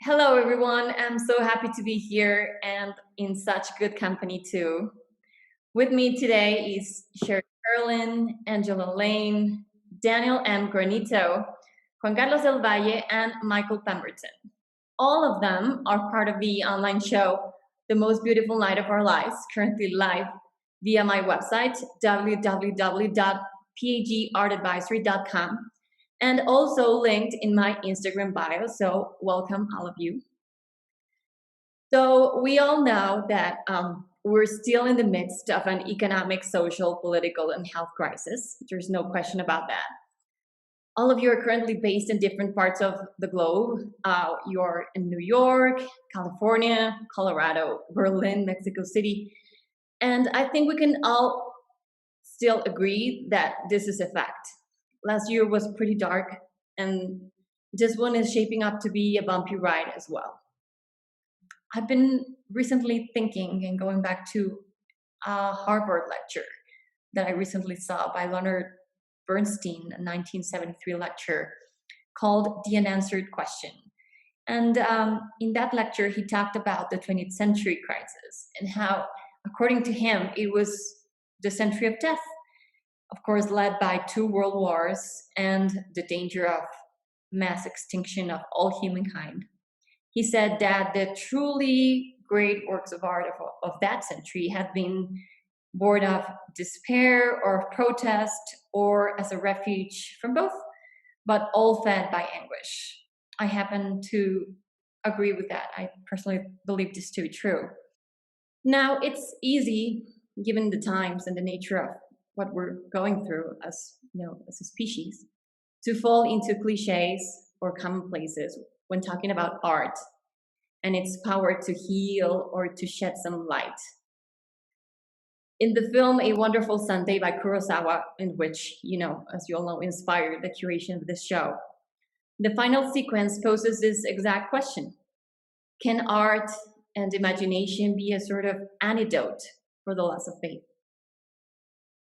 Hello, everyone. I'm so happy to be here and in such good company, too. With me today is Sherry Carlin, Angela Lane, Daniel M. Granito, Juan Carlos del Valle, and Michael Pemberton. All of them are part of the online show, The Most Beautiful Night of Our Lives, currently live via my website, www.pagartadvisory.com, and also linked in my Instagram bio. So, welcome, all of you. So we all know that we're still in the midst of an economic, social, political, and health crisis. There's no question about that. All of you are currently based in different parts of the globe. You're in New York, California, Colorado, Berlin, Mexico City. And I think we can all still agree that this is a fact. Last year was pretty dark, and this one is shaping up to be a bumpy ride as well. I've been recently thinking and going back to a Harvard lecture that I recently saw by Leonard Bernstein, a 1973 lecture called The Unanswered Question. And in that lecture, he talked about the 20th century crisis and how, according to him, it was the century of death, of course, led by two world wars and the danger of mass extinction of all humankind. He said that the truly great works of art of that century have been born of despair or protest or as a refuge from both, but all fed by anguish. I happen to agree with that. I personally believe this to be true. Now, it's easy, given the times and the nature of what we're going through as a species, to fall into cliches or commonplaces when talking about art and its power to heal or to shed some light. In the film A Wonderful Sunday by Kurosawa, in which, as you all know, inspired the curation of this show, the final sequence poses this exact question. Can art and imagination be a sort of antidote for the loss of faith?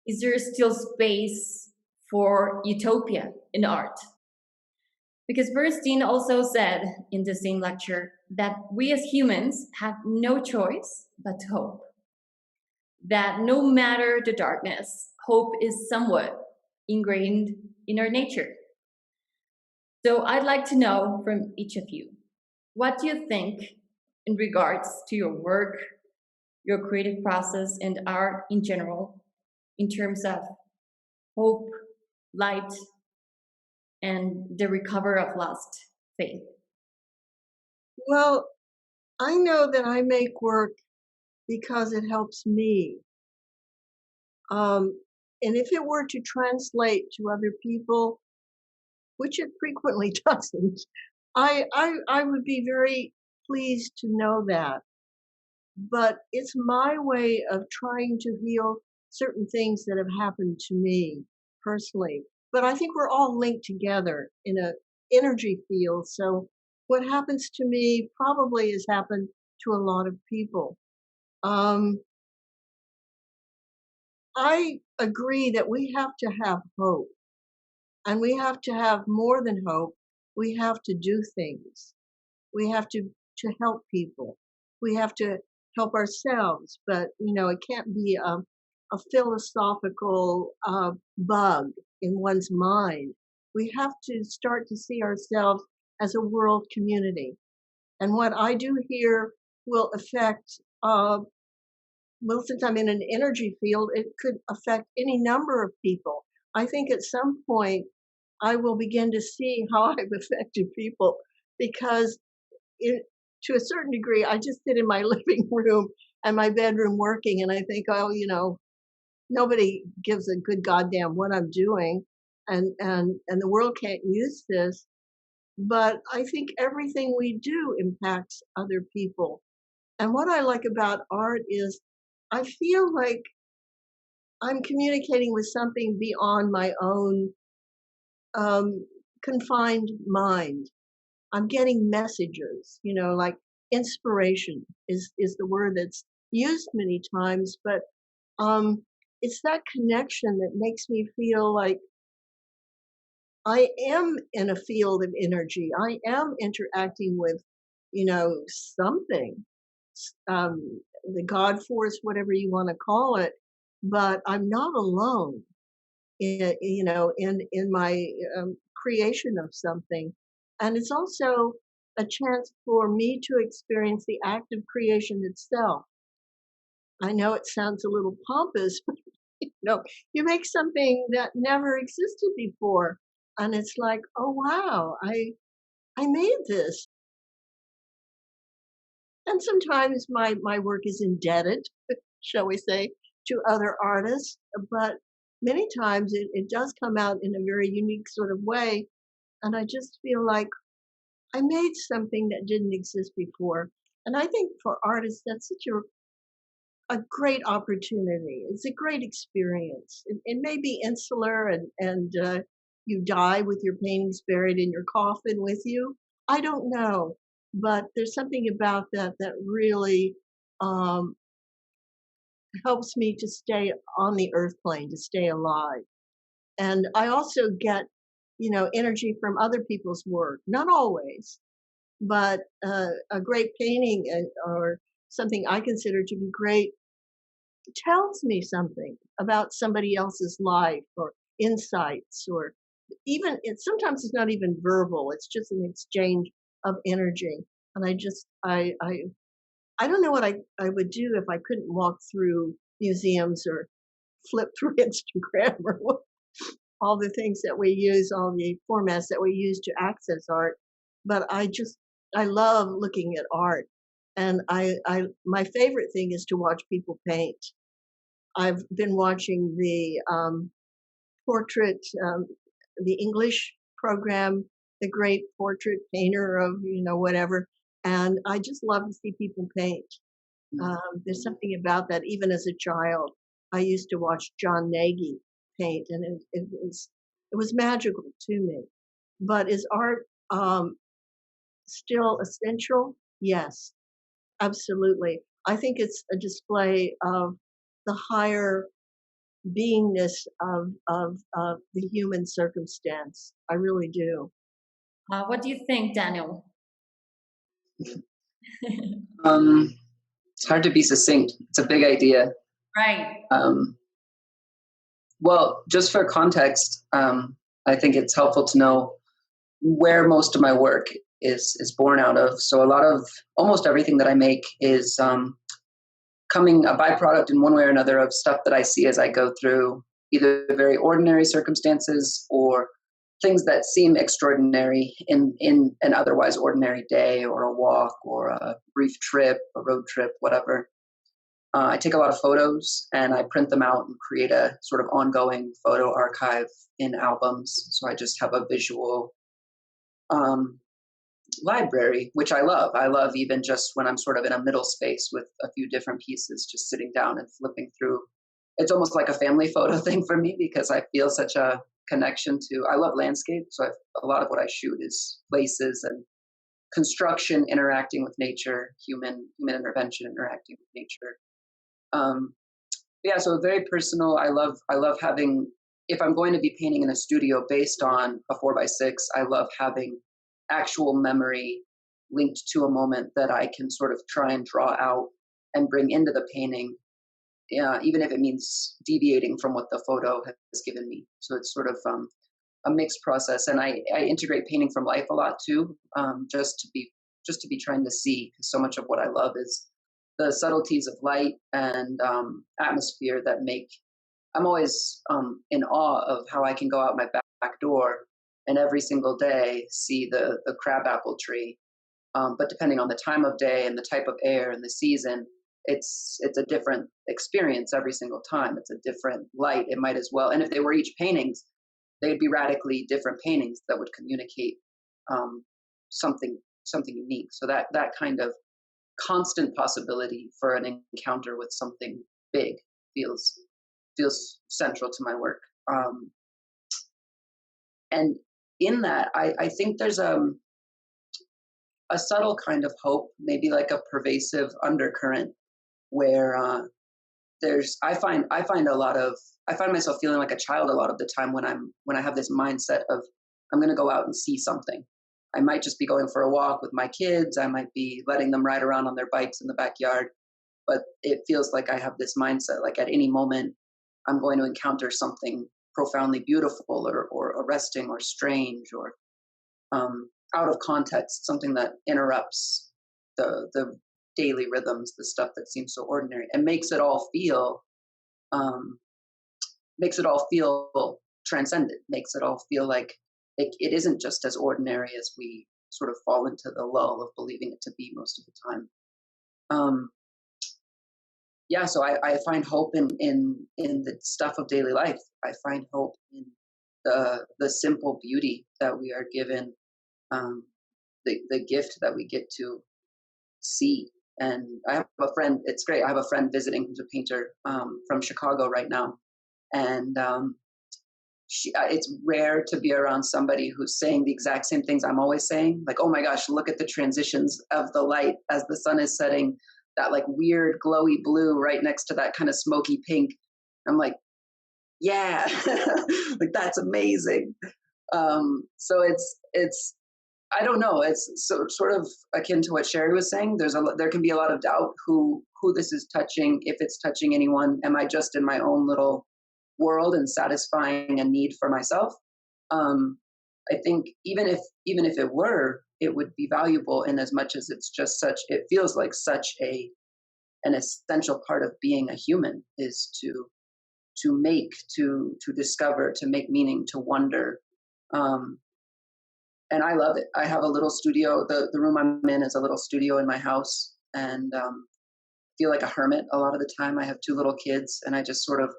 Is there still space for utopia in art? Because Bernstein also said in the same lecture that we as humans have no choice but to hope. That no matter the darkness, hope is somewhat ingrained in our nature. So I'd like to know from each of you, what do you think in regards to your work, your creative process, and art in general, in terms of hope, light, and the recovery of lost faith? Well, I know that I make work because it helps me. And if it were to translate to other people, which it frequently doesn't, I would be very pleased to know that. But it's my way of trying to heal certain things that have happened to me personally. But I think we're all linked together in a energy field. So what happens to me probably has happened to a lot of people. I agree that we have to have hope, and we have to have more than hope. We have to do things. We have to help people. We have to help ourselves, but it can't be a philosophical bug in one's mind. We have to start to see ourselves as a world community. And what I do here will affect, well, since I'm in an energy field, it could affect any number of people. I think at some point I will begin to see how I've affected people because to a certain degree, I just sit in my living room and my bedroom working, and I think, oh, nobody gives a good goddamn what I'm doing, and the world can't use this. But I think everything we do impacts other people. And what I like about art is I feel like I'm communicating with something beyond my own confined mind. I'm getting messages, like inspiration is the word that's used many times, but it's that connection that makes me feel like I am in a field of energy. I am interacting with something, the God force, whatever you want to call it. But I'm not alone in my creation of something. And it's also a chance for me to experience the act of creation itself. I know it sounds a little pompous, but you make something that never existed before. And it's like, oh wow, I made this. And sometimes my work is indebted, shall we say, to other artists, but many times it does come out in a very unique sort of way. And I just feel like I made something that didn't exist before. And I think for artists, that's such a great opportunity. It's a great experience. It may be insular and you die with your paintings buried in your coffin with you. I don't know. But there's something about that that really um, helps me to stay on the earth plane, to stay alive. And I also get, energy from other people's work. Not always, but a great painting or something I consider to be great tells me something about somebody else's life or insights, or even sometimes it's not even verbal, it's just an exchange of energy. And I don't know what I would do if I couldn't walk through museums or flip through Instagram or all the things that we use, all the formats that we use to access art. But I love looking at art. And I my favorite thing is to watch people paint. I've been watching portrait, the English program, the great portrait painter of, whatever. And I just love to see people paint. There's something about that. Even as a child, I used to watch John Nagy paint, and it was magical to me. But is art still essential? Yes, absolutely. I think it's a display of the higher beingness of the human circumstance. I really do. What do you think, Daniel? Um, it's hard to be succinct. It's a big idea. Right. Well, just for context, I think it's helpful to know where most of my work is born out of. So a lot of almost everything that I make is coming a byproduct in one way or another of stuff that I see as I go through either very ordinary circumstances or things that seem extraordinary in an otherwise ordinary day or a walk or a brief trip, a road trip, whatever. I take a lot of photos and I print them out and create a sort of ongoing photo archive in albums. So I just have a visual um, library, which I love. I love even just when I'm sort of in a middle space with a few different pieces, just sitting down and flipping through. It's almost like a family photo thing for me because I feel such a connection to, I love landscape. So a lot of what I shoot is places and construction interacting with nature, human intervention interacting with nature. Um, yeah, so very personal. I love having, if I'm going to be painting in a studio based on a 4x6, I love having actual memory linked to a moment that I can sort of try and draw out and bring into the painting, even if it means deviating from what the photo has given me. So it's sort of a mixed process, and I integrate painting from life a lot too, just to be trying to see, because so much of what I love is the subtleties of light and atmosphere that make. I'm always in awe of how I can go out my back door and every single day see the crabapple tree. But depending on the time of day and the type of air and the season, it's a different experience every single time. It's a different light. It might as well, and if they were each paintings, they'd be radically different paintings that would communicate something unique. So that kind of constant possibility for an encounter with something big feels central to my work. And in that, I think there's a subtle kind of hope, maybe like a pervasive undercurrent, where I find myself feeling like a child a lot of the time when I have this mindset of I'm going to go out and see something. I might just be going for a walk with my kids. I might be letting them ride around on their bikes in the backyard. But it feels like I have this mindset, like at any moment, I'm going to encounter something profoundly beautiful or arresting or strange or out of context, something that interrupts the daily rhythms, the stuff that seems so ordinary, and um, makes it all feel transcendent, makes it all feel like it isn't just as ordinary as we sort of fall into the lull of believing it to be most of the time. Um, yeah, so I find hope in the stuff of daily life. I find hope in the simple beauty that we are given, um, the gift that we get to see. And I have a friend. It's great. I have a friend visiting who's a painter from Chicago right now, and it's rare to be around somebody who's saying the exact same things I'm always saying. Like, oh my gosh, look at the transitions of the light as the sun is setting. That like weird glowy blue right next to that kind of smoky pink. I'm like, yeah, like that's amazing. So it's I don't know. It's sort of akin to what Sherry was saying. There can be a lot of doubt who this is touching, if it's touching anyone. Am I just in my own little world and satisfying a need for myself? Um, I think even if it were, it would be valuable in as much as it's just such. It feels like such an essential part of being a human is to make, to discover, to make meaning, to wonder. Um, and I love it. I have a little studio. The room I'm in is a little studio in my house, and feel like a hermit a lot of the time. I have two little kids, and I just sort of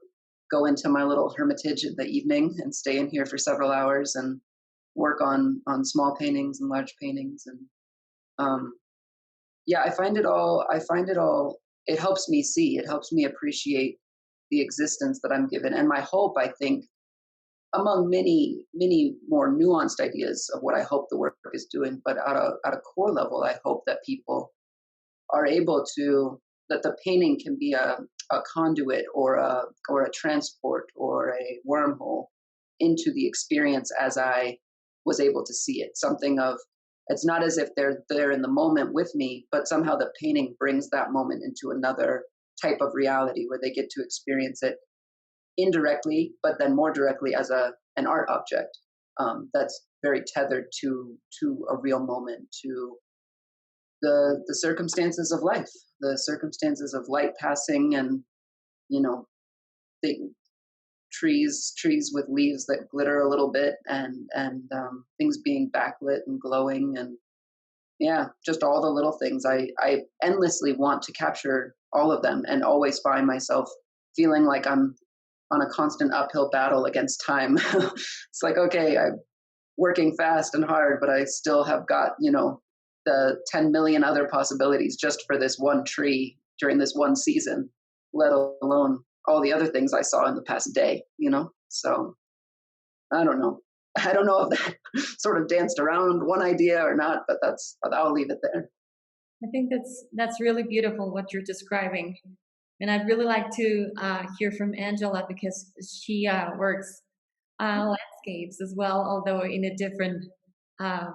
go into my little hermitage in the evening and stay in here for several hours and work on small paintings and large paintings. And um, yeah, I find it all. It helps me see. It helps me appreciate the existence that I'm given. And my hope, I think, among many more nuanced ideas of what I hope the work is doing, but at a core level, I hope that people are able to, that the painting can be a conduit or a transport or a wormhole into the experience as I was able to see it. Something of, it's not as if they're there in the moment with me, but somehow the painting brings that moment into another type of reality where they get to experience it indirectly, but then more directly as an art object that's very tethered to a real moment, to the circumstances of life, the circumstances of light passing, and you know, the trees with leaves that glitter a little bit, and things being backlit and glowing, and yeah, just all the little things. I endlessly want to capture all of them, and always find myself feeling like I'm on a constant uphill battle against time. It's like, okay, I'm working fast and hard, but I still have got, the 10 million other possibilities just for this one tree during this one season, let alone all the other things I saw in the past day. So I don't know. I don't know if that sort of danced around one idea or not, but I'll leave it there. I think that's really beautiful what you're describing, and I'd really like to hear from Angela because she works landscapes as well, although in a different uh,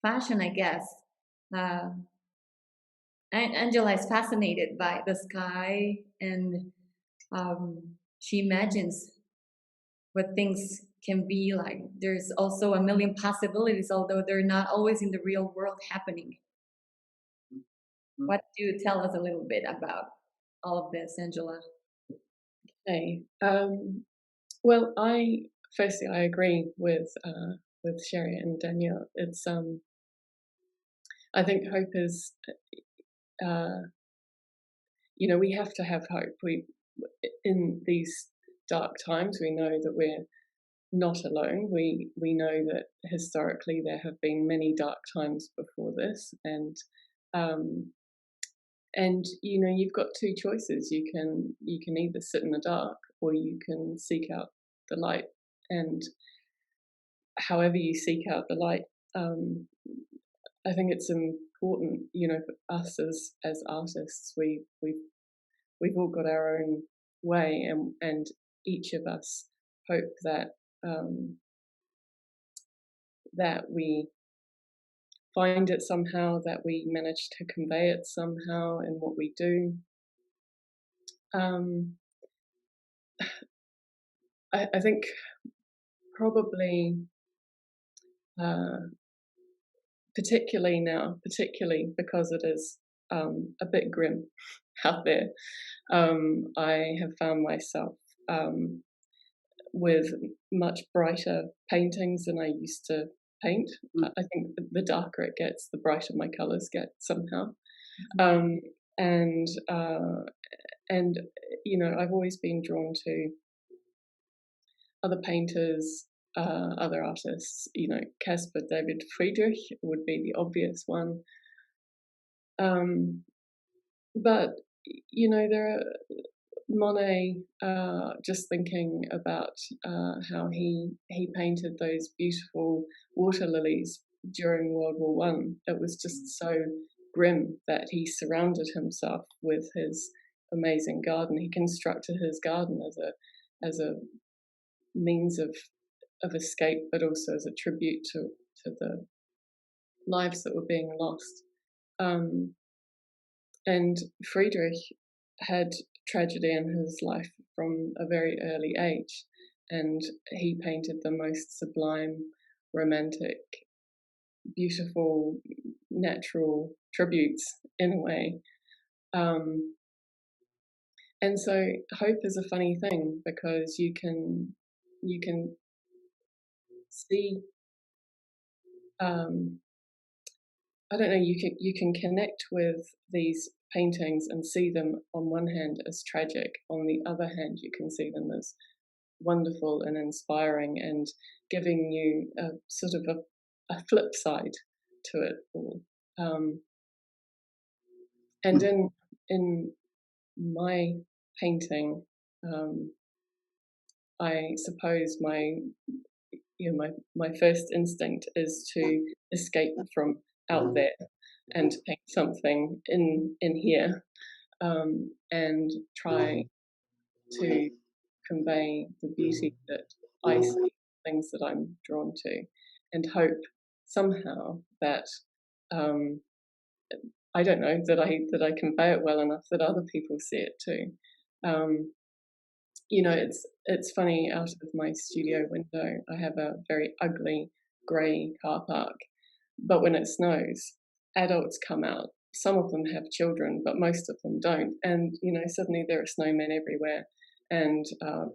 fashion, I guess. Uh, Angela is fascinated by the sky, and she imagines what things can be like. There's also a million possibilities, although they're not always in the real world happening. Mm. What do you tell us a little bit about all of this, Angela? Hey, well, I agree with Sherry and Danielle. It's I think hope is we have to have hope. We in these dark times, we know that we're not alone. We know that historically there have been many dark times before this, um, and you've got two choices. You can either sit in the dark or you can seek out the light. And however you seek out the light, I think it's important, for us as artists. We've all got our own way, and each of us hope that that we find it somehow, that we manage to convey it somehow in what we do. I think probably, particularly because it is a bit grim out there, I have found myself with much brighter paintings than I used to paint. I think the darker it gets, the brighter my colors get somehow. And you know, I've always been drawn to other painters, other artists. You know, Caspar David Friedrich would be the obvious one. But you know, there are Monet. Just thinking about how he painted those beautiful water lilies during World War One. It was just so grim that he surrounded himself with his amazing garden. He constructed his garden as a means of escape, but also as a tribute to the lives that were being lost. And Friedrich had tragedy in his life from a very early age, and he painted the most sublime, romantic, beautiful, natural tributes in a way. And so hope is a funny thing, because you can see, I don't know, you can connect with these paintings and see them on one hand as tragic, on the other hand you can see them as wonderful and inspiring, and giving you a sort of a flip side to it all. And in my painting, I suppose my first instinct is to escape from out there and paint something in here, and try to convey the beauty that I see, things that I'm drawn to, and hope somehow that I don't know, that I convey it well enough that other people see it too. You know, it's funny, out of my studio window I have a very ugly grey car park, but when it snows, adults come out. Some of them have children, but most of them don't. And you know, suddenly there are snowmen everywhere, and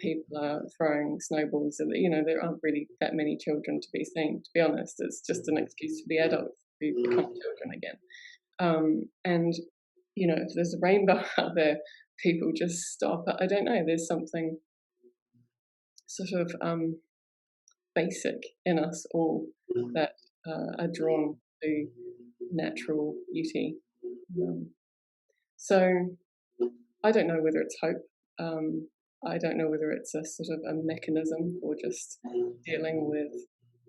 people are throwing snowballs. You know, there aren't really that many children to be seen. To be honest, it's just an excuse for the adults to become children again. And you know, if there's a rainbow out there, people just stop. I don't know. There's something sort of basic in us all that are drawn to natural beauty. So I don't know whether it's hope. I don't know whether it's a sort of a mechanism for just dealing with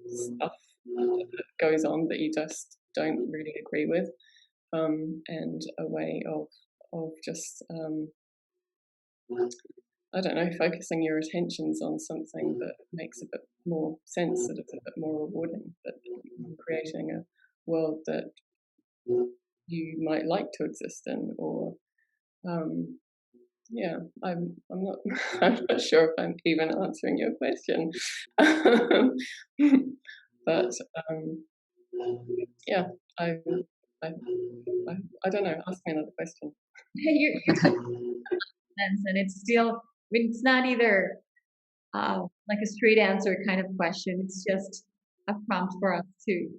stuff that goes on that you just don't really agree with, and a way of just I don't know, focusing your attentions on something that makes a bit more sense, that is a bit more rewarding, that creating a world that you might like to exist in, or yeah, I'm not I'm not sure if I'm even answering your question, but yeah, I, I don't know. Ask me another question. And it's still, I mean, it's not either like a straight answer kind of question. It's just a prompt for us to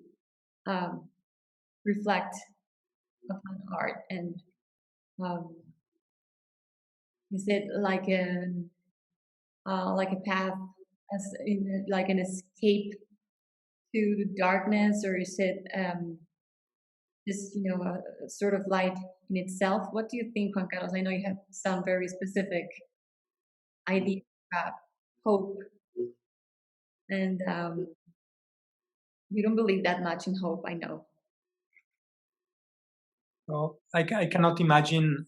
reflect upon art. And is it like a path, as in, like an escape to the darkness, or is it just, you know, a sort of light in itself? What do you think, Juan Carlos? I know you have some very specific ideas about hope, and you don't believe that much in hope, I know. So I cannot imagine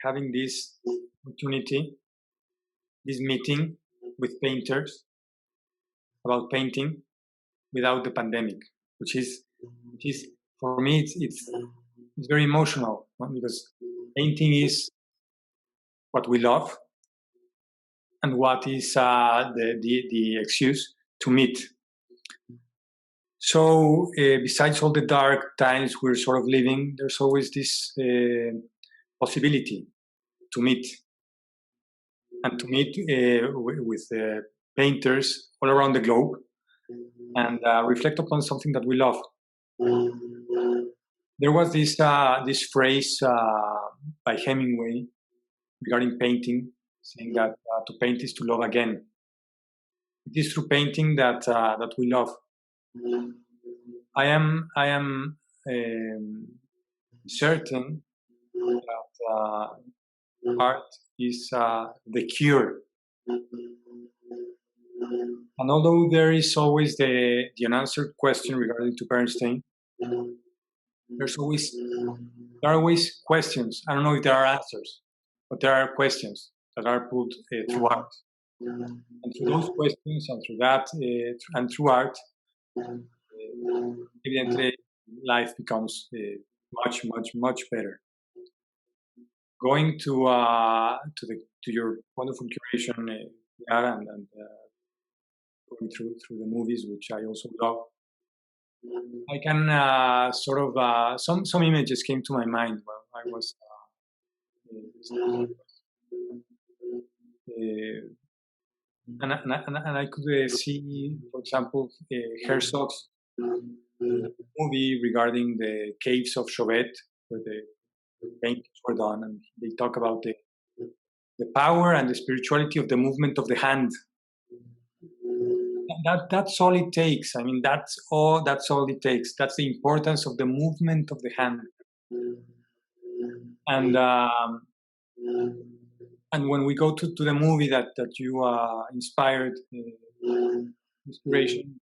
having this opportunity, this meeting with painters about painting without the pandemic, which is which is for me it's very emotional, no? Because painting is what we love and what is the excuse to meet. So besides all the dark times we're sort of living, there's always this possibility to meet and to meet with painters all around the globe and reflect upon something that we love. There was this phrase by Hemingway regarding painting, saying that to paint is to love again. It is through painting that that we love. I am certain that art is the cure. And although there is always the unanswered question regarding to Bernstein, there are always questions. I don't know if there are answers, but there are questions that are put through art. And through those questions and through that and through art, evidently life becomes much better. Going to your wonderful curation, Clara, and going through the movies, which I also love, I can sort of some images came to my mind while I was and I could see, for example, Herzog's movie regarding the caves of Chauvet, where the paintings were done, and they talk about the power and the spirituality of the movement of the hand. That's all it takes. I mean, that's all it takes. That's the importance of the movement of the hand. And when we go to the movie that you inspired, inspiration,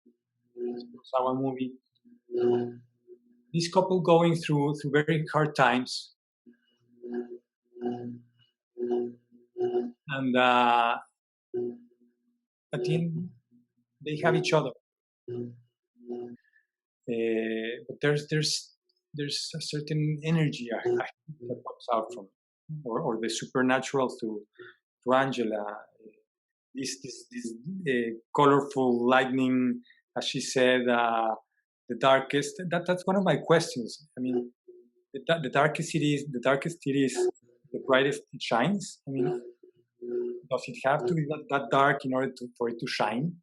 our movie, this couple going through very hard times, and at the end they have each other. But there's a certain energy that comes out from it, or the supernatural to Angela. This colorful lightning, as she said, the darkest. That's one of my questions. I mean, the darkest it is, the brightest it shines. I mean, does it have to be that dark in order for it to shine?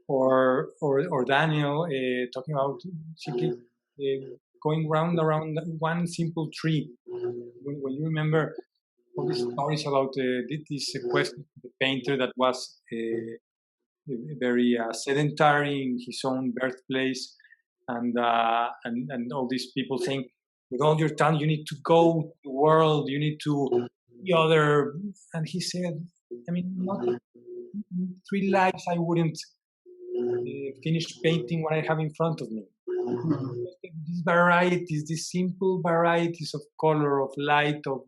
Or Daniel talking about simply going round around one simple tree. When you remember all these stories about this question, the painter that was very sedentary in his own birthplace, and all these people saying, with all your talent, you need to go to the world, you need to the other. And he said, I mean, not 3 lives I wouldn't finish painting what I have in front of me. These varieties, these simple varieties of color, of light, of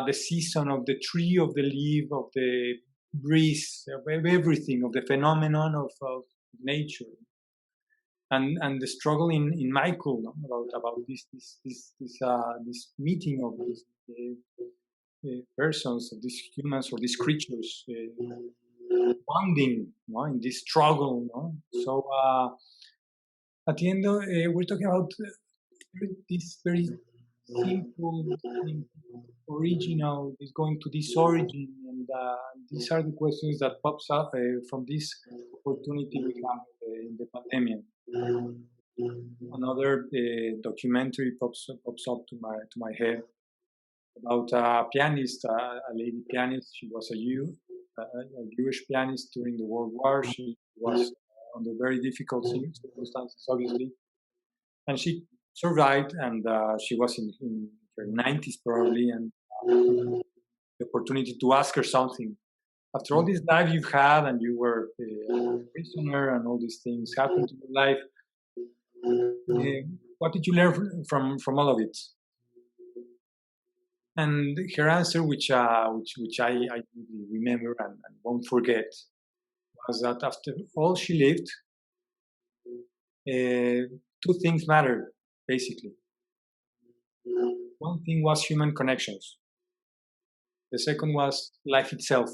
the season, of the tree, of the leaf, of the breeze, of everything, of the phenomenon of nature, and the struggle in Michael, no? about this meeting of these persons, of these humans or these creatures bonding, no? In this struggle. No? So at the end, we're talking about this very simple, original, is going to this origin, and these are the questions that pops up from this opportunity we have in the pandemic. Another documentary pops up to my head about a pianist, a lady pianist. She was a Jewish pianist during the World War. She was under very difficult circumstances, obviously, and she survived, and she was in her 90s probably, and the opportunity to ask her something. After all this life you've had, and you were a prisoner, and all these things happened to your life, what did you learn from all of it? And her answer, which I remember and won't forget, was that after all she lived, two things mattered, basically. One thing was human connections. The second was life itself.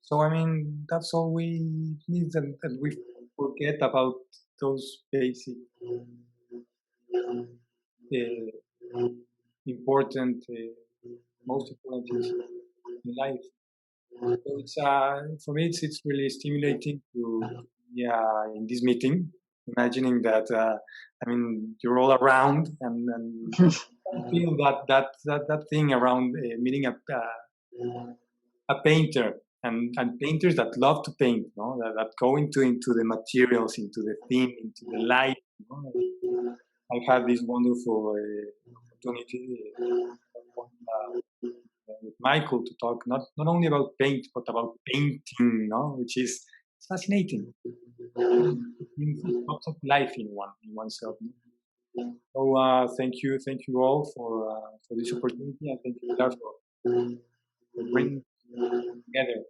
So, I mean, that's all we need, and we forget about those basic, important, most important things in life. So it's for me, it's really stimulating to be in this meeting, imagining that I mean you're all around and feel that thing around meeting a painter and painters that love to paint, no? That go into the materials, into the theme, into the light. You know? I've had this wonderful opportunity with Michael to talk not only about paint but about painting, no? Which is fascinating. It brings lots of life in oneself. No? So thank you all for this opportunity, and thank you, Pilar, for bringing together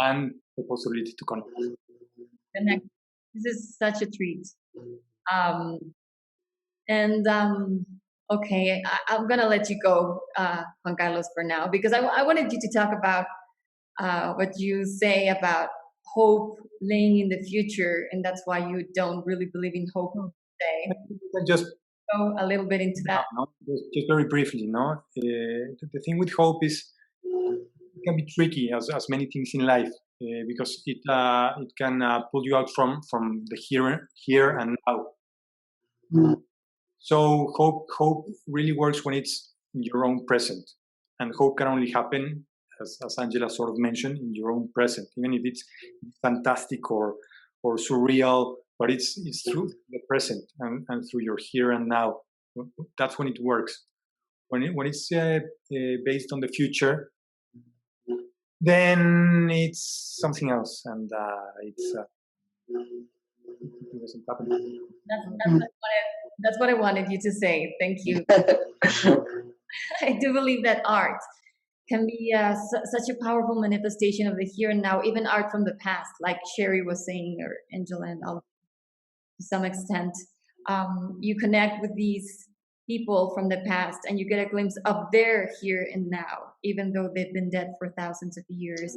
and the possibility to connect. This is such a treat. Um, and okay, I'm gonna let you go, Juan Carlos, for now, because I wanted you to talk about what you say about hope laying in the future, and that's why you don't really believe in hope today. Just go a little bit into that. No, just very briefly, no. The thing with hope is it can be tricky, as many things in life, because it can pull you out from the here and now. So hope really works when it's in your own present, and hope can only happen, as Angela sort of mentioned, in your own present, even if it's fantastic or surreal, but it's through the present and through your here and now. That's when it works. When it's based on the future, then it's something else, and it doesn't happen. That's what I wanted you to say. Thank you. I do believe that art can be such a powerful manifestation of the here and now, even art from the past, like Sherry was saying, or Angela, and all, to some extent. You connect with these people from the past and you get a glimpse of their here and now, even though they've been dead for thousands of years.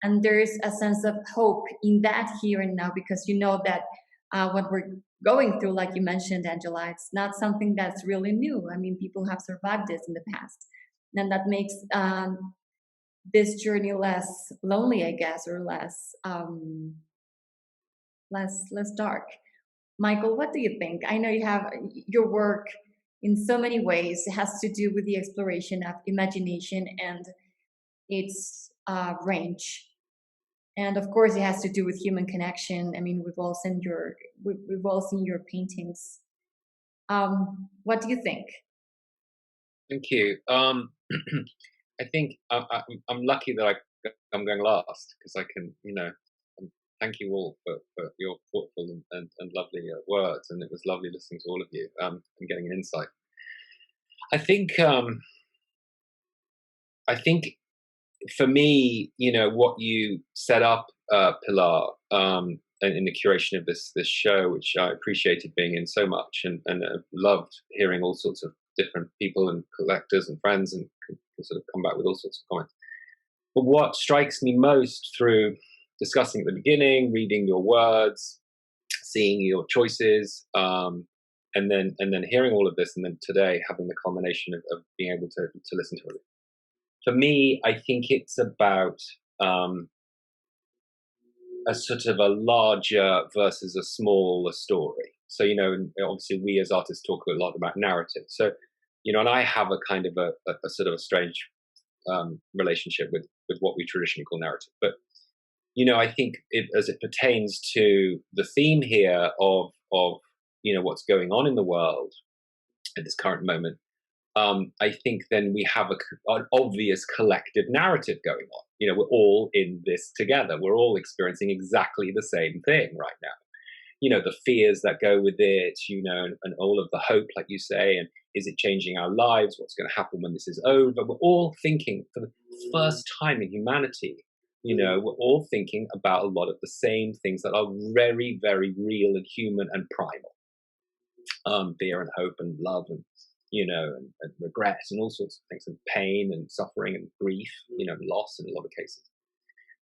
And there's a sense of hope in that here and now, because you know that what we're going through, like you mentioned, Angela, it's not something that's really new. I mean, people have survived this in the past, and that makes this journey less lonely, I guess, or less dark. Michael, what do you think? I know you have your work in so many ways. It has to do with the exploration of imagination and its range. And of course, it has to do with human connection. I mean, we've all seen your paintings. What do you think? Thank you. I think I'm lucky that I'm going last, because I can, thank you all for your thoughtful and lovely words, and it was lovely listening to all of you and getting an insight. I think for me, what you set up, Pilar, in the curation of this show, which I appreciated being in so much, and loved hearing all sorts of different people and collectors and friends, and can sort of come back with all sorts of comments. But what strikes me most through discussing at the beginning, reading your words, seeing your choices, and then hearing all of this, and then today having the culmination of being able to listen to it. For me, I think it's about a sort of a larger versus a smaller story. So, obviously we as artists talk a lot about narrative. So, and I have a kind of a sort of a strange relationship with what we traditionally call narrative. But, I think as it pertains to the theme here of what's going on in the world at this current moment, I think then we have an obvious collective narrative going on. We're all in this together. We're all experiencing exactly the same thing right now. The fears that go with it, and all of the hope, like you say, and is it changing our lives? What's going to happen when this is over? We're all thinking for the first time in humanity You know, we're all thinking about a lot of the same things that are very, very real and human and primal. Fear and hope and love and, you know, and regret and all sorts of things, and pain and suffering and grief, you know, and loss in a lot of cases.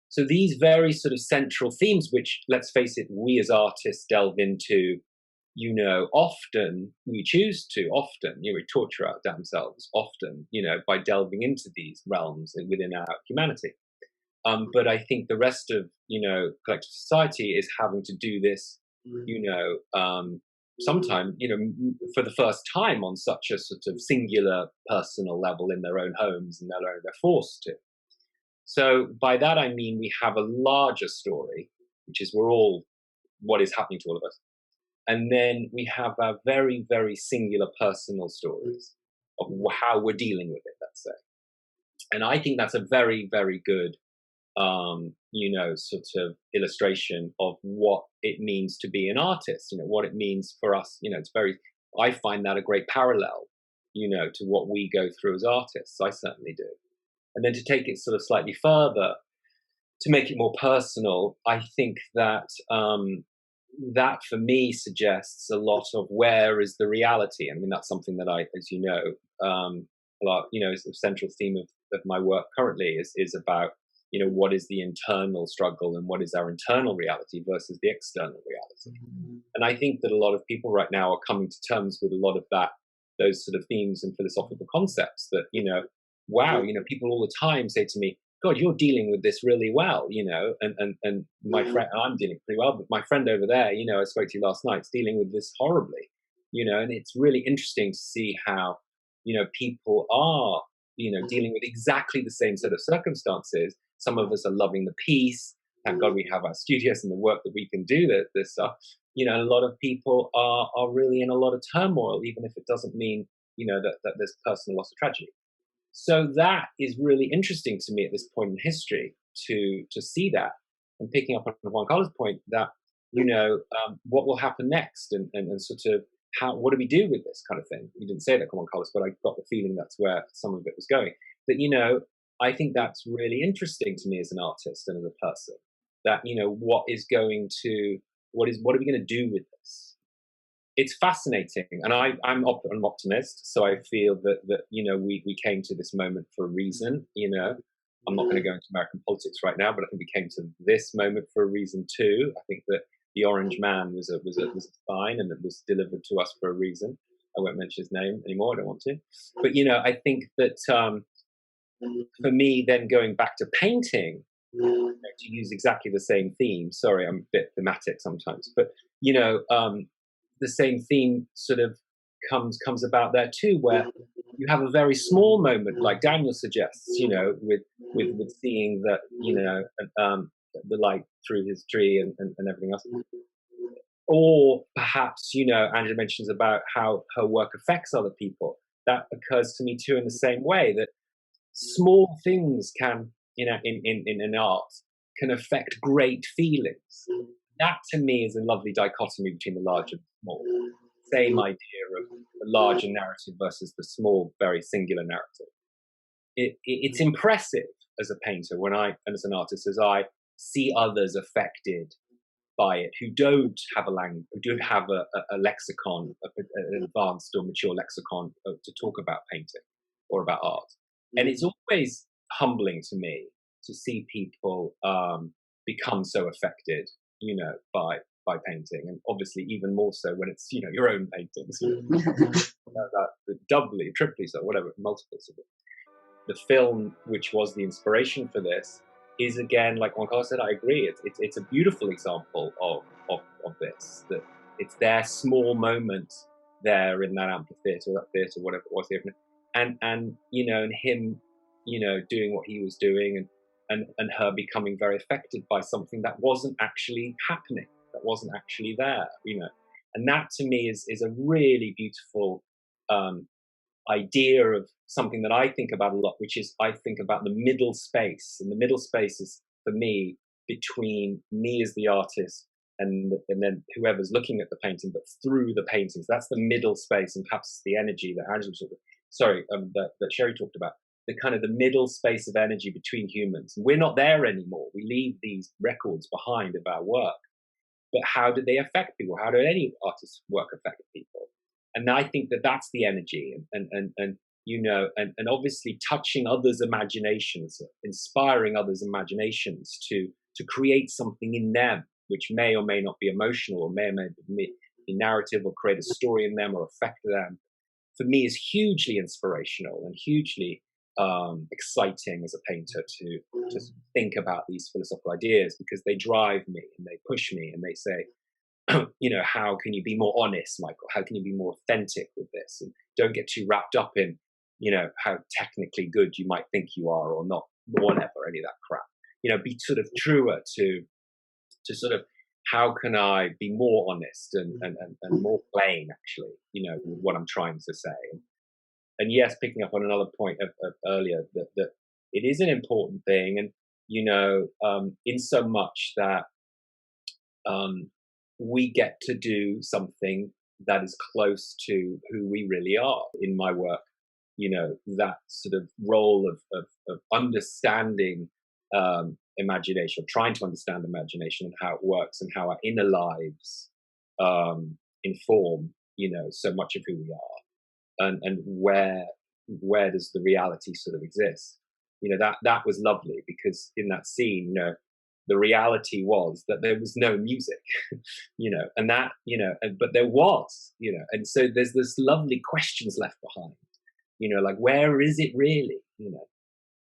So these very sort of central themes, which, let's face it, we as artists delve into, you know, often we choose to, often, you know, we torture our damn selves often, you know, by delving into these realms within our humanity. But I think the rest of, you know, collective society is having to do this, you know, sometime, you know, for the first time on such a sort of singular personal level in their own homes, and they're forced to. So by that I mean we have a larger story, which is we're all what is happening to all of us, and then we have our very, very singular personal stories of how we're dealing with it. Let's say, and I think that's a very, very good you know, sort of illustration of what it means to be an artist, you know, what it means for us. You know, it's very, I find that a great parallel, you know, to what we go through as artists. I certainly do. And then to take it sort of slightly further, to make it more personal, I think that that for me suggests a lot of where is the reality. I mean, that's something that I, as you know, a lot, you know, is the central theme of my work currently is about, you know, what is the internal struggle and what is our internal reality versus the external reality. And I think that a lot of people right now are coming to terms with a lot of that, those sort of themes and philosophical concepts that, you know, wow, you know, people all the time say to me, God, you're dealing with this really well, you know, and my friend, I'm dealing pretty well, but my friend over there, you know, I spoke to you last night, is dealing with this horribly, you know, and it's really interesting to see how, you know, people are, you know, dealing with exactly the same sort of circumstances. Some of us are loving the peace. Thank God we have our studios and the work that we can do this stuff. You know, a lot of people are really in a lot of turmoil, even if it doesn't mean, you know, that there's personal loss or tragedy. So that is really interesting to me at this point in history to see that, and picking up on Juan Carlos' point that, you know, what will happen next, and sort of what do we do with this kind of thing? You didn't say that, Juan Carlos, but I got the feeling that's where some of it was going. That, you know, I think that's really interesting to me as an artist and as a person. That, you know, what are we going to do with this? It's fascinating, and I'm an optimist, so I feel that you know we came to this moment for a reason. You know, I'm not going to go into American politics right now, but I think we came to this moment for a reason too. I think that the Orange Man was a sign, and it was delivered to us for a reason. I won't mention his name anymore. I don't want to, but you know, I think that for me, then going back to painting, you know, to use exactly the same theme. Sorry, I'm a bit thematic sometimes, but you know. The same theme sort of comes about there too, where you have a very small moment, like Daniel suggests, you know, with seeing that, you know, the light through his tree and everything else. Or perhaps, you know, Angela mentions about how her work affects other people. That occurs to me too in the same way, that small things can, you know, in an art can affect great feelings. That to me is a lovely dichotomy between the large and the small. Same idea of the larger narrative versus the small, very singular narrative. It's impressive as a painter and as an artist, as I see others affected by it who don't have a language, who don't have a lexicon, an advanced or mature lexicon to talk about painting or about art. And it's always humbling to me to see people become so affected, you know, by painting, and obviously even more so when it's, you know, your own paintings, that doubly, triply so, whatever, multiples of it. The film, which was the inspiration for this, is again, like Juan Carlos said, I agree. It's a beautiful example of this. That it's their small moment there in that amphitheater, that theater, whatever it was, and you know, and him, you know, doing what he was doing, and her becoming very affected by something that wasn't actually happening, that wasn't actually there, you know. And that to me is a really beautiful idea of something that I think about a lot, which is I think about the middle space. And the middle space is, for me, between me as the artist and then whoever's looking at the painting, but through the paintings. That's the middle space, and perhaps the energy that Angela talked about. Sorry, that Sherry talked about. the kind of the middle space of energy between humans. And we're not there anymore. We leave these records behind of our work. But how do they affect people? How do any artist's work affect people? And I think that that's the energy, and you know, and obviously touching others' imaginations, inspiring others' imaginations to create something in them, which may or may not be emotional, or may be narrative, or create a story in them, or affect them. For me, is hugely inspirational and hugely exciting as a painter to just think about these philosophical ideas, because they drive me and they push me and they say, you know, how can you be more honest, Michael? How can you be more authentic with this? And don't get too wrapped up in, you know, how technically good you might think you are or not, whatever, any of that crap. You know, be sort of truer to sort of, how can I be more honest and more plain, actually, you know, with what I'm trying to say. And yes, picking up on another point of earlier, that it is an important thing, and you know, in so much that we get to do something that is close to who we really are. In my work, you know, that sort of role of understanding imagination, trying to understand imagination and how it works, and how our inner lives inform, you know, so much of who we are, and where does the reality sort of exist. You know, that was lovely, because in that scene, you know, the reality was that there was no music, you know, and that, you know, but there was, you know, and so there's this lovely questions left behind, you know, like, where is it really, you know.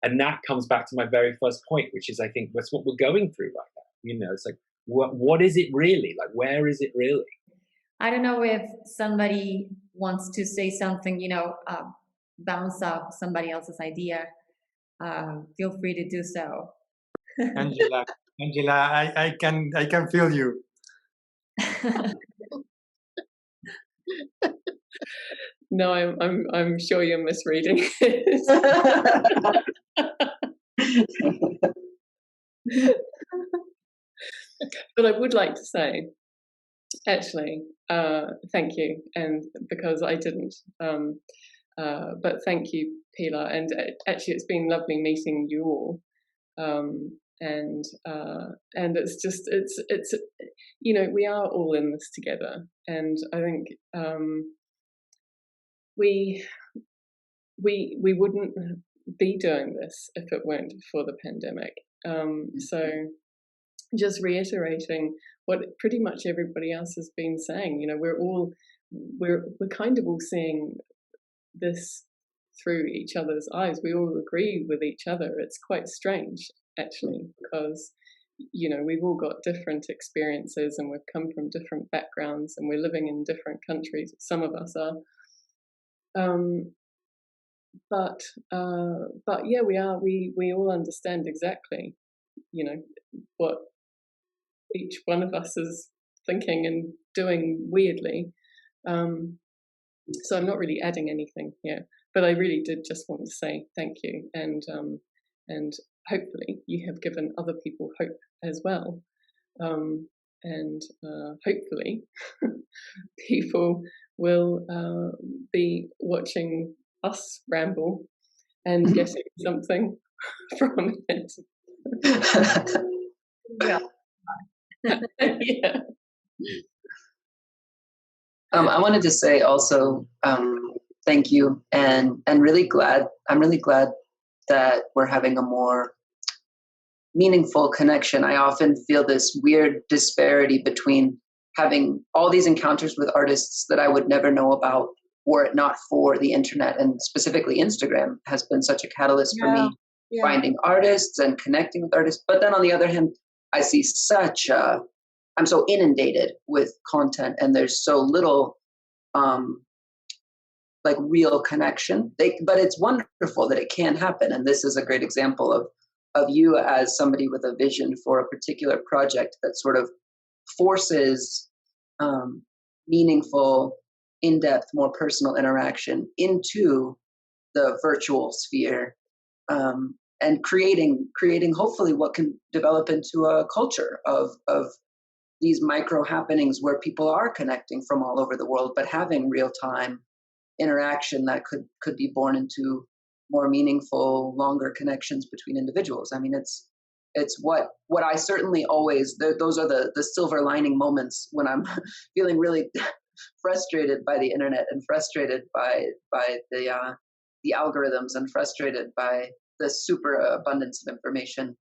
And that comes back to my very first point, which is, I think that's what we're going through right now. You know, it's like, what is it really? Like, where is it really? I don't know if somebody wants to say something, you know, bounce off somebody else's idea. Feel free to do so. Angela, I can feel you. No, I'm sure you're misreading it. But I would like to say, actually, thank you, and because I didn't, but thank you, Pilar, and actually, it's been lovely meeting you all, and it's just it's you know, we are all in this together, and I think we wouldn't be doing this if it weren't for the pandemic. So just reiterating what pretty much everybody else has been saying, you know, we're kind of all seeing this through each other's eyes. We all agree with each other. It's quite strange, actually, because, you know, we've all got different experiences, and we've come from different backgrounds, and we're living in different countries. Some of us are. But yeah, we all understand exactly, you know, what each one of us is thinking and doing weirdly. So I'm not really adding anything here, but I really did just want to say thank you, and hopefully you have given other people hope as well, and hopefully people will be watching us ramble and getting something from it. Yeah. Yeah. I wanted to say also thank you, and really glad. I'm really glad that we're having a more meaningful connection. I often feel this weird disparity between having all these encounters with artists that I would never know about were it not for the internet, and specifically Instagram has been such a catalyst for me, finding artists and connecting with artists. But then on the other hand, I see such I'm so inundated with content, and there's so little like real connection. But it's wonderful that it can happen, and this is a great example of you as somebody with a vision for a particular project that sort of forces meaningful, in-depth, more personal interaction into the virtual sphere, and creating hopefully what can develop into a culture of these micro happenings where people are connecting from all over the world, but having real-time interaction that could be born into more meaningful, longer connections between individuals. I mean, it's what I certainly always, those are the silver lining moments when I'm feeling really frustrated by the internet and frustrated by the algorithms and frustrated by the super abundance of information.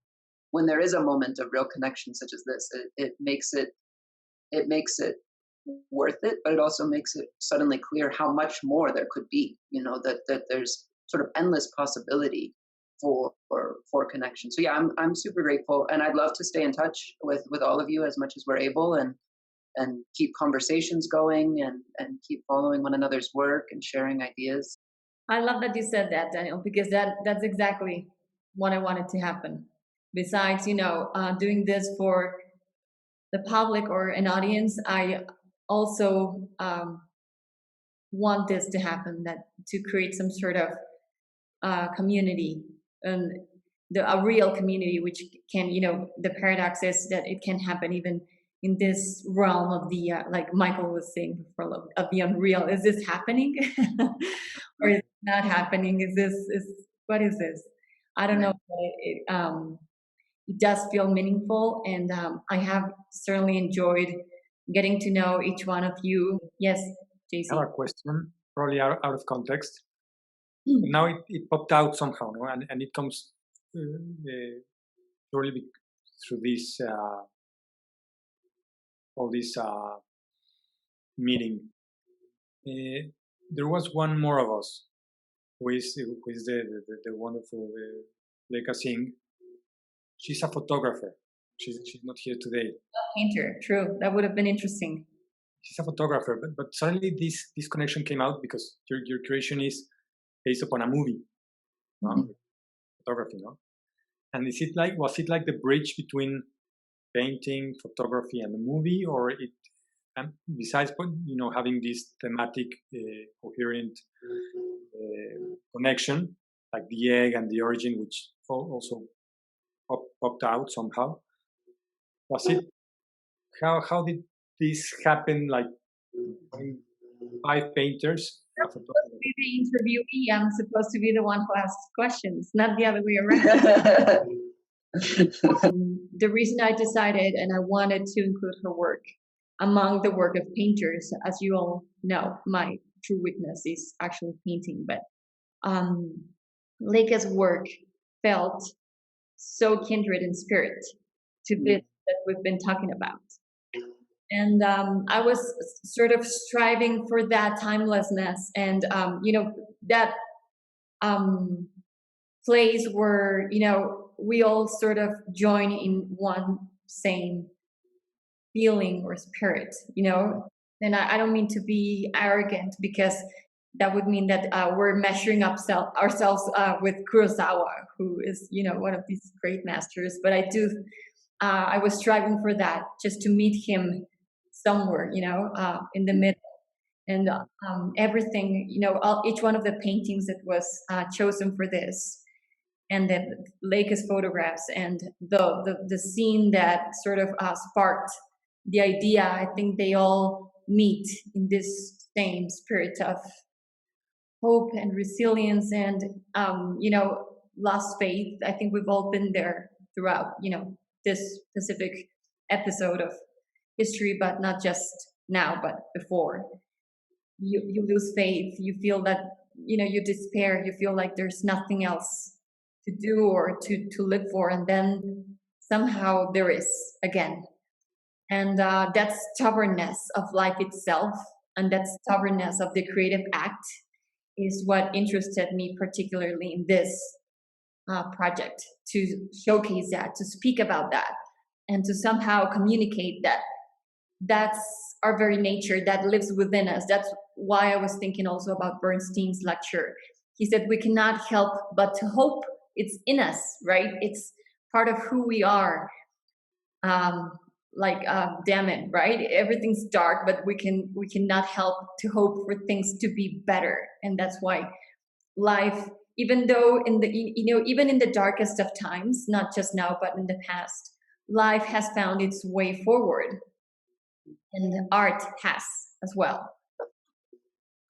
When there is a moment of real connection such as this, it makes it worth it, but it also makes it suddenly clear how much more there could be. That there's sort of endless possibility for connection. So yeah, I'm super grateful, and I'd love to stay in touch with all of you as much as we're able, and keep conversations going, and keep following one another's work and sharing ideas. I love that you said that, Daniel, because that's exactly what I wanted to happen. Besides, doing this for the public or an audience, I also want this to happen, that to create some sort of community, and a real community, which can, the paradox is that it can happen even in this realm of the, like Michael was saying before, of the unreal. Is this happening? Or is it not happening? What is this? I don't know. But it does feel meaningful, and I have certainly enjoyed getting to know each one of you. Yes, JC. I have a question, probably out of context. Now it popped out somehow, no? And it comes surely through this all this meeting. There was one more of us, who is the wonderful Leka Singh. She's a photographer. She's not here today. Painter, true. That would have been interesting. She's a photographer, but suddenly this connection came out because your creation is based upon a movie, photography, no? And was it like the bridge between painting, photography, and the movie, or it? And besides, having this thematic, coherent connection, like the egg and the origin, which also popped out somehow. Was it? How did this happen? Like 5 painters. You're supposed to be the interviewee. I'm supposed to be the one who asks questions, not the other way around. The reason I decided and I wanted to include her work among the work of painters, as you all know, my true weakness is actually painting, but Leka's work felt so kindred in spirit to this that we've been talking about. And I was sort of striving for that timelessness and, that place where, we all sort of join in one same feeling or spirit, And I don't mean to be arrogant, because that would mean that we're measuring up ourselves with Kurosawa, who is, one of these great masters. But I was striving for that, just to meet him somewhere, in the middle. And everything, each one of the paintings that was chosen for this, and then Leka's photographs, and the scene that sort of sparked the idea, I think they all meet in this same spirit of hope and resilience and, lost faith. I think we've all been there throughout, this specific episode of history, but not just now, but before. You lose faith. You feel that, you despair. You feel like there's nothing else to do or to live for. And then somehow there is again. And that stubbornness of life itself, and that stubbornness of the creative act is what interested me particularly in this project, to showcase that, to speak about that, and to somehow communicate that that's our very nature that lives within us. That's why I was thinking also about Bernstein's lecture. He said we cannot help but to hope. It's in us, right? It's part of who we are. Damn it, right? Everything's dark, but we cannot help to hope for things to be better. And that's why life, even though even in the darkest of times, not just now, but in the past, life has found its way forward. And art has as well.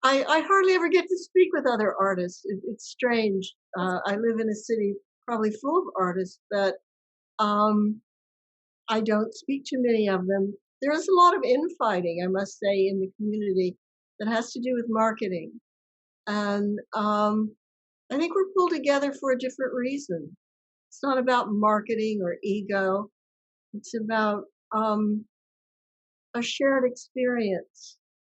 I hardly ever get to speak with other artists. It's strange. I live in a city probably full of artists, but um, I don't speak to many of them. There is a lot of infighting, I must say, in the community that has to do with marketing. And I think we're pulled together for a different reason. It's not about marketing or ego. It's about a shared experience.